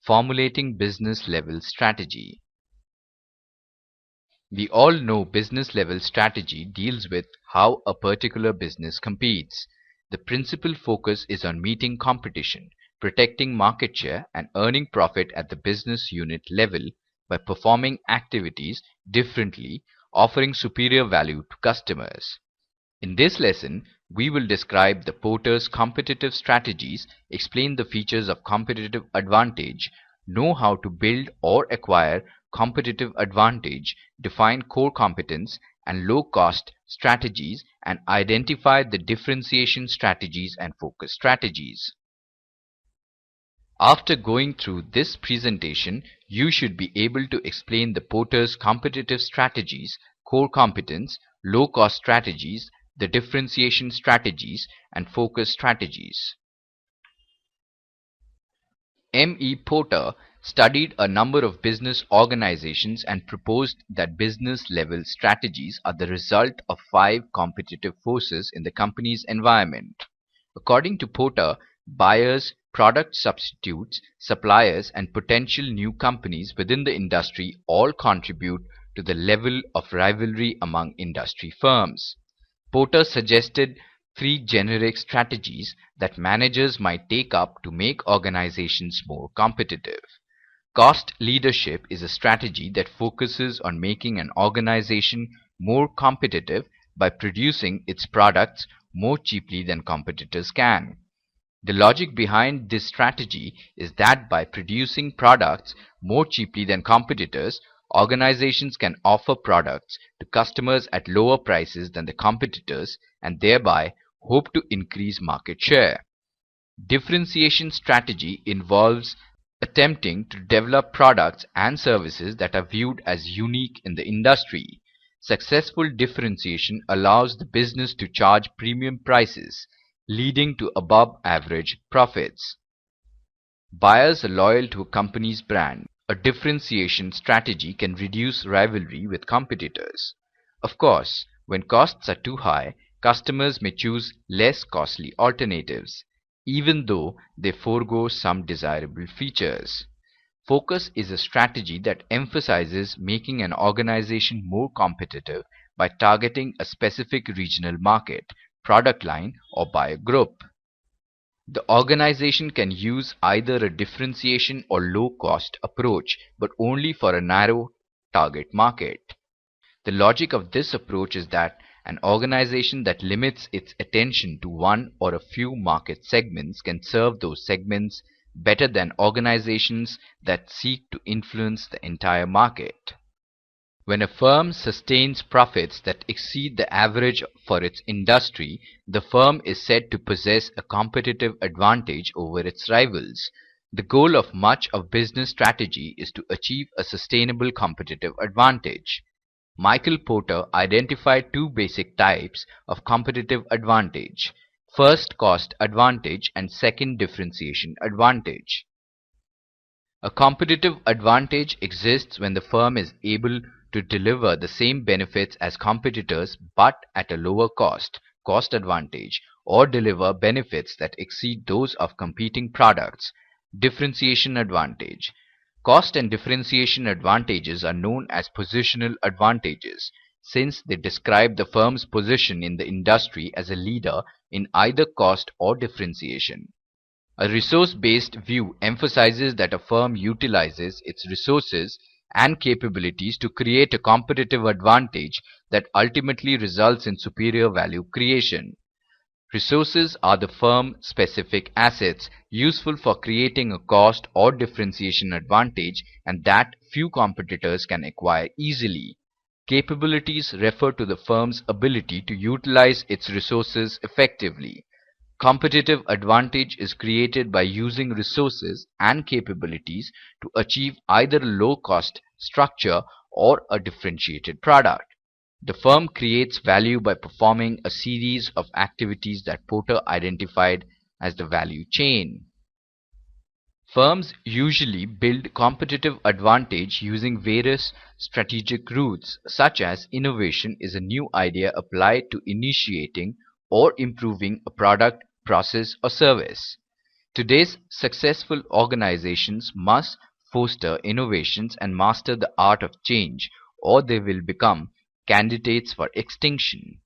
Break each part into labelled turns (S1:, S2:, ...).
S1: Formulating business level strategy. We all know business level strategy deals with how a particular business competes. The principal focus is on meeting competition, protecting market share, and earning profit at the business unit level by performing activities differently, offering superior value to customers. In this lesson, we will describe the Porter's competitive strategies, explain the features of competitive advantage, know how to build or acquire competitive advantage, define core competence and low-cost strategies, and identify the differentiation strategies and focus strategies. After going through this presentation, you should be able to explain the Porter's competitive strategies, core competence, low-cost strategies, the differentiation strategies, and focus strategies. M.E. Porter studied a number of business organizations and proposed that business-level strategies are the result of 5 competitive forces in the company's environment. According to Porter, buyers, product substitutes, suppliers, and potential new companies within the industry all contribute to the level of rivalry among industry firms. Porter suggested 3 generic strategies that managers might take up to make organizations more competitive. Cost leadership is a strategy that focuses on making an organization more competitive by producing its products more cheaply than competitors can. The logic behind this strategy is that by producing products more cheaply than competitors, organizations can offer products to customers at lower prices than the competitors and thereby hope to increase market share. Differentiation strategy involves attempting to develop products and services that are viewed as unique in the industry. Successful differentiation allows the business to charge premium prices, leading to above-average profits. Buyers are loyal to a company's brand. A differentiation strategy can reduce rivalry with competitors. Of course, when costs are too high, customers may choose less costly alternatives, even though they forego some desirable features. Focus is a strategy that emphasizes making an organization more competitive by targeting a specific regional market, product line, or buyer group. The organization can use either a differentiation or low-cost approach, but only for a narrow target market. The logic of this approach is that an organization that limits its attention to one or a few market segments can serve those segments better than organizations that seek to influence the entire market. When a firm sustains profits that exceed the average for its industry, the firm is said to possess a competitive advantage over its rivals. The goal of much of business strategy is to achieve a sustainable competitive advantage. Michael Porter identified 2 basic types of competitive advantage: first, cost advantage, and second, differentiation advantage. A competitive advantage exists when the firm is able to deliver the same benefits as competitors but at a lower cost, cost advantage, or deliver benefits that exceed those of competing products, differentiation advantage. Cost and differentiation advantages are known as positional advantages, since they describe the firm's position in the industry as a leader in either cost or differentiation. A resource-based view emphasizes that a firm utilizes its resources and capabilities to create a competitive advantage that ultimately results in superior value creation. Resources are the firm-specific assets useful for creating a cost or differentiation advantage and that few competitors can acquire easily. Capabilities refer to the firm's ability to utilize its resources effectively. Competitive advantage is created by using resources and capabilities to achieve either a low-cost structure or a differentiated product. The firm creates value by performing a series of activities that Porter identified as the value chain. Firms usually build competitive advantage using various strategic routes, such as innovation is a new idea applied to initiating or improving a product, process, or service. Today's successful organizations must foster innovations and master the art of change, or they will become candidates for extinction.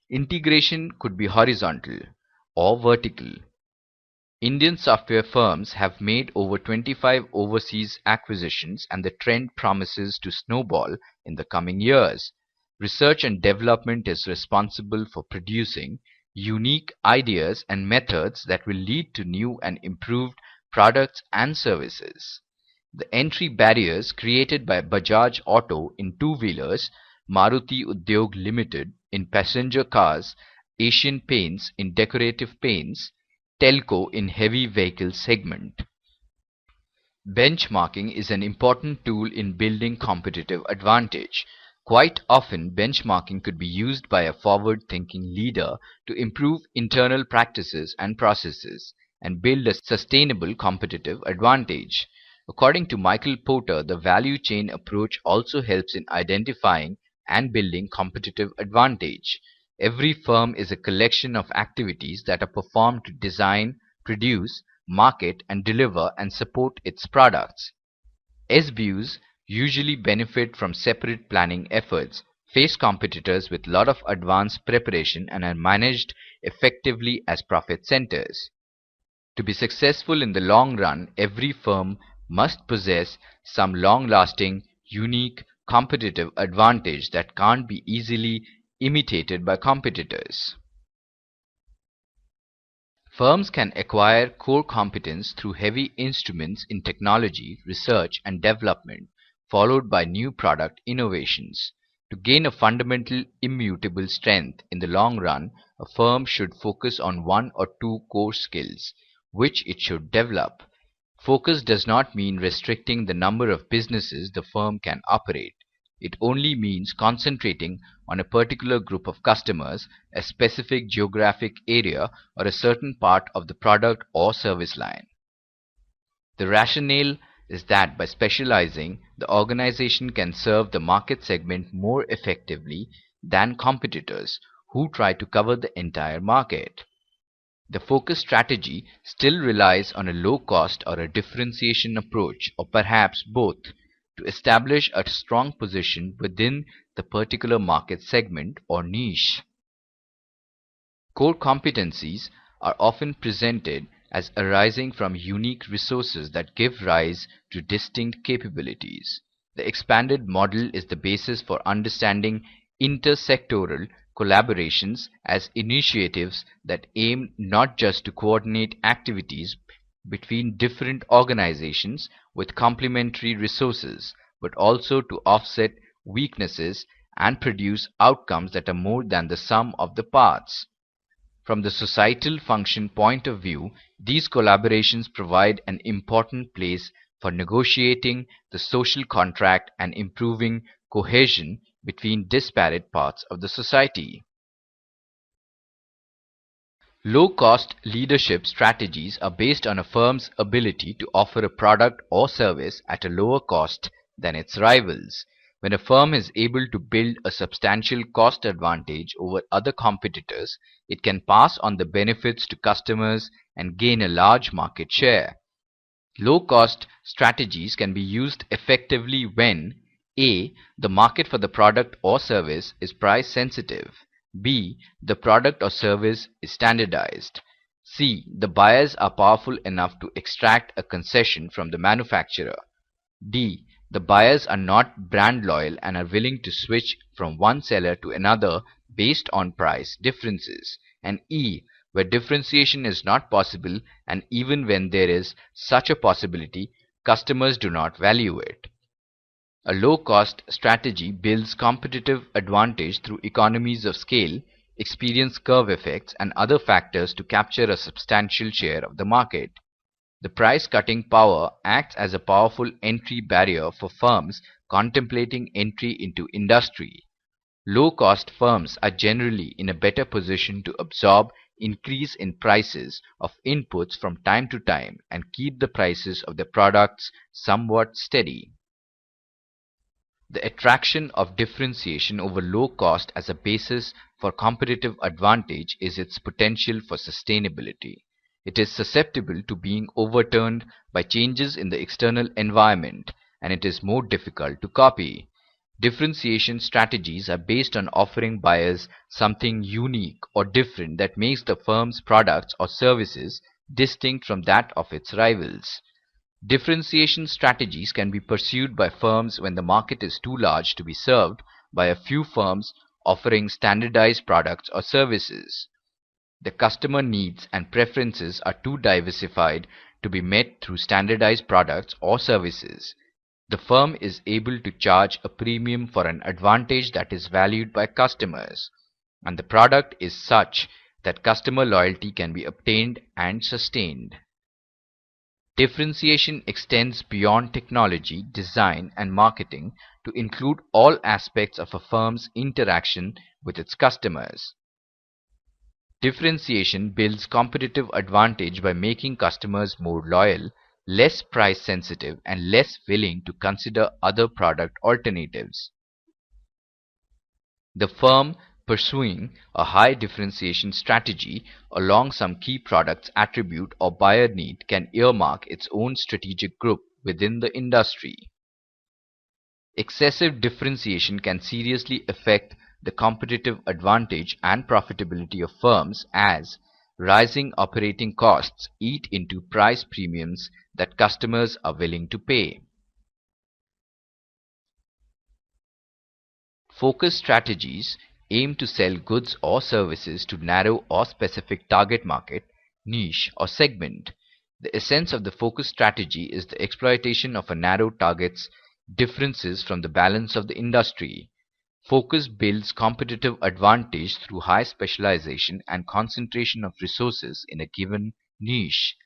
S1: Integration could be horizontal or vertical. Indian software firms have made over 25 overseas acquisitions, and the trend promises to snowball in the coming years. Research and development is responsible for producing unique ideas and methods that will lead to new and improved products and services. The entry barriers created by Bajaj Auto in two-wheelers, Maruti Udyog Limited in passenger cars, Asian Paints in decorative paints, Telco in heavy vehicle segment. Benchmarking is an important tool in building competitive advantage. Quite often, benchmarking could be used by a forward-thinking leader to improve internal practices and processes and build a sustainable competitive advantage. According to Michael Porter, the value chain approach also helps in identifying and building competitive advantage. Every firm is a collection of activities that are performed to design, produce, market and deliver and support its products. SBUs usually benefit from separate planning efforts, face competitors with lot of advanced preparation and are managed effectively as profit centers. To be successful in the long run, every firm must possess some long-lasting, unique, competitive advantage that can't be easily imitated by competitors. Firms can acquire core competence through heavy instruments in technology, research and development, followed by new product innovations. To gain a fundamental immutable strength in the long run, a firm should focus on one or two core skills, which it should develop. Focus does not mean restricting the number of businesses the firm can operate. It only means concentrating on a particular group of customers, a specific geographic area, or a certain part of the product or service line. The rationale is that by specializing, the organization can serve the market segment more effectively than competitors who try to cover the entire market. The focus strategy still relies on a low cost or a differentiation approach, or perhaps both, to establish a strong position within the particular market segment or niche. Core competencies are often presented as arising from unique resources that give rise to distinct capabilities. The expanded model is the basis for understanding intersectoral collaborations as initiatives that aim not just to coordinate activities between different organizations with complementary resources, but also to offset weaknesses and produce outcomes that are more than the sum of the parts. From the societal function point of view, these collaborations provide an important place for negotiating the social contract and improving cohesion between disparate parts of the society. Low-cost leadership strategies are based on a firm's ability to offer a product or service at a lower cost than its rivals. When a firm is able to build a substantial cost advantage over other competitors, it can pass on the benefits to customers and gain a large market share. Low-cost strategies can be used effectively when A. The market for the product or service is price sensitive. B. The product or service is standardized. C. The buyers are powerful enough to extract a concession from the manufacturer. D. The buyers are not brand loyal and are willing to switch from one seller to another based on price differences. And E. Where differentiation is not possible, and even when there is such a possibility, customers do not value it. A low-cost strategy builds competitive advantage through economies of scale, experience curve effects, and other factors to capture a substantial share of the market. The price-cutting power acts as a powerful entry barrier for firms contemplating entry into industry. Low-cost firms are generally in a better position to absorb increase in prices of inputs from time to time and keep the prices of their products somewhat steady. The attraction of differentiation over low cost as a basis for competitive advantage is its potential for sustainability. It is susceptible to being overturned by changes in the external environment, and it is more difficult to copy. Differentiation strategies are based on offering buyers something unique or different that makes the firm's products or services distinct from that of its rivals. Differentiation strategies can be pursued by firms when the market is too large to be served by a few firms offering standardized products or services. The customer needs and preferences are too diversified to be met through standardized products or services. The firm is able to charge a premium for an advantage that is valued by customers, and the product is such that customer loyalty can be obtained and sustained. Differentiation extends beyond technology, design, and marketing to include all aspects of a firm's interaction with its customers. Differentiation builds competitive advantage by making customers more loyal, less price sensitive, and less willing to consider other product alternatives. The firm pursuing a high differentiation strategy along some key product's attribute or buyer need can earmark its own strategic group within the industry. Excessive differentiation can seriously affect the competitive advantage and profitability of firms as rising operating costs eat into price premiums that customers are willing to pay. Focus strategies aim to sell goods or services to narrow or specific target market, niche, or segment. The essence of the focus strategy is the exploitation of a narrow target's differences from the balance of the industry. Focus builds competitive advantage through high specialization and concentration of resources in a given niche.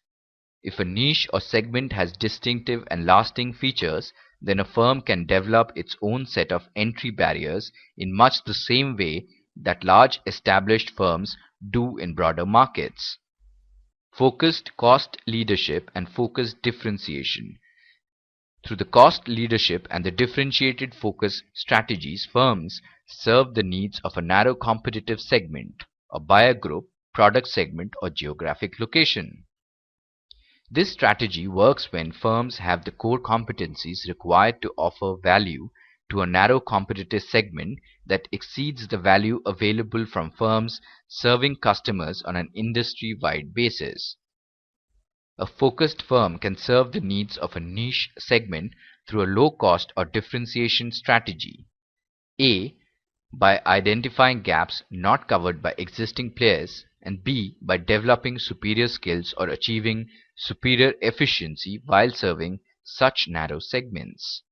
S1: If a niche or segment has distinctive and lasting features, then a firm can develop its own set of entry barriers in much the same way that large established firms do in broader markets. Focused cost leadership and focused differentiation. Through the cost leadership and the differentiated focus strategies, firms serve the needs of a narrow competitive segment, a buyer group, product segment, or geographic location. This strategy works when firms have the core competencies required to offer value to a narrow competitive segment that exceeds the value available from firms serving customers on an industry-wide basis. A focused firm can serve the needs of a niche segment through a low-cost or differentiation strategy. A. By identifying gaps not covered by existing players, and B. By developing superior skills or achieving superior efficiency while serving such narrow segments.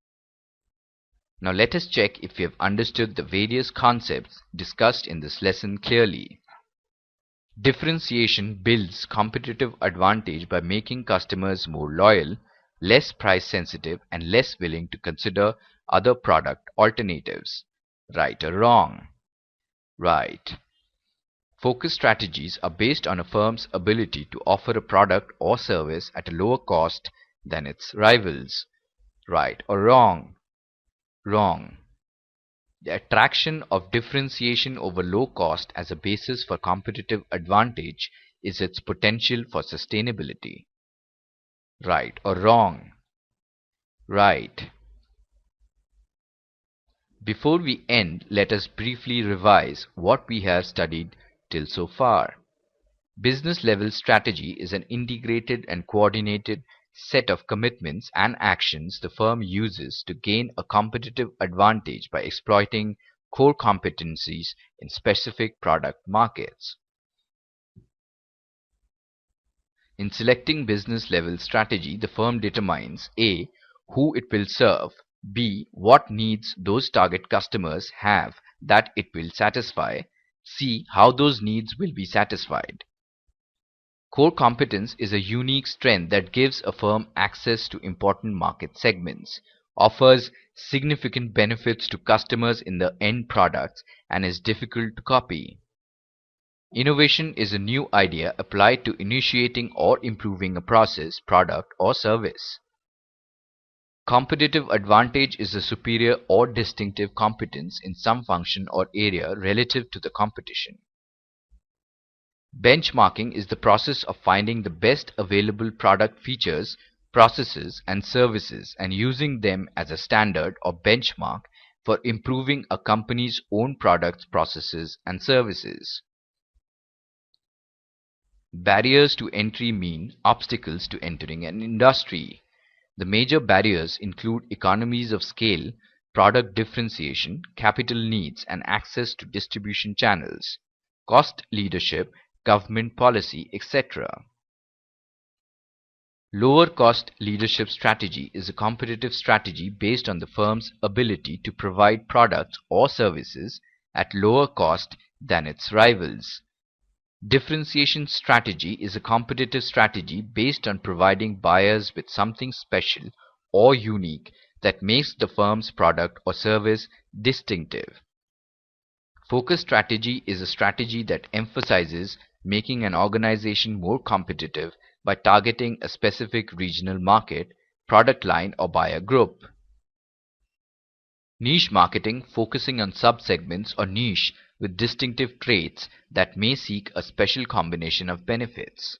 S1: Now let us check if we have understood the various concepts discussed in this lesson clearly. Differentiation builds competitive advantage by making customers more loyal, less price sensitive, and less willing to consider other product alternatives. Right or wrong? Right. Focus strategies are based on a firm's ability to offer a product or service at a lower cost than its rivals. Right or wrong? Wrong. The attraction of differentiation over low cost as a basis for competitive advantage is its potential for sustainability. Right or wrong? Right. Before we end, let us briefly revise what we have studied till so far. Business level strategy is an integrated and coordinated set of commitments and actions the firm uses to gain a competitive advantage by exploiting core competencies in specific product markets. In selecting business level strategy, the firm determines A. Who it will serve, B. What needs those target customers have that it will satisfy, C. How those needs will be satisfied. Core competence is a unique strength that gives a firm access to important market segments, offers significant benefits to customers in the end products, and is difficult to copy. Innovation is a new idea applied to initiating or improving a process, product, or service. Competitive advantage is a superior or distinctive competence in some function or area relative to the competition. Benchmarking is the process of finding the best available product features, processes, and services and using them as a standard or benchmark for improving a company's own products, processes, and services. Barriers to entry mean obstacles to entering an industry. The major barriers include economies of scale, product differentiation, capital needs, and access to distribution channels, cost leadership, government policy, etc. Lower cost leadership strategy is a competitive strategy based on the firm's ability to provide products or services at lower cost than its rivals. Differentiation strategy is a competitive strategy based on providing buyers with something special or unique that makes the firm's product or service distinctive. Focus strategy is a strategy that emphasizes making an organization more competitive by targeting a specific regional market, product line, or buyer group. Niche marketing, focusing on subsegments or niche with distinctive traits that may seek a special combination of benefits.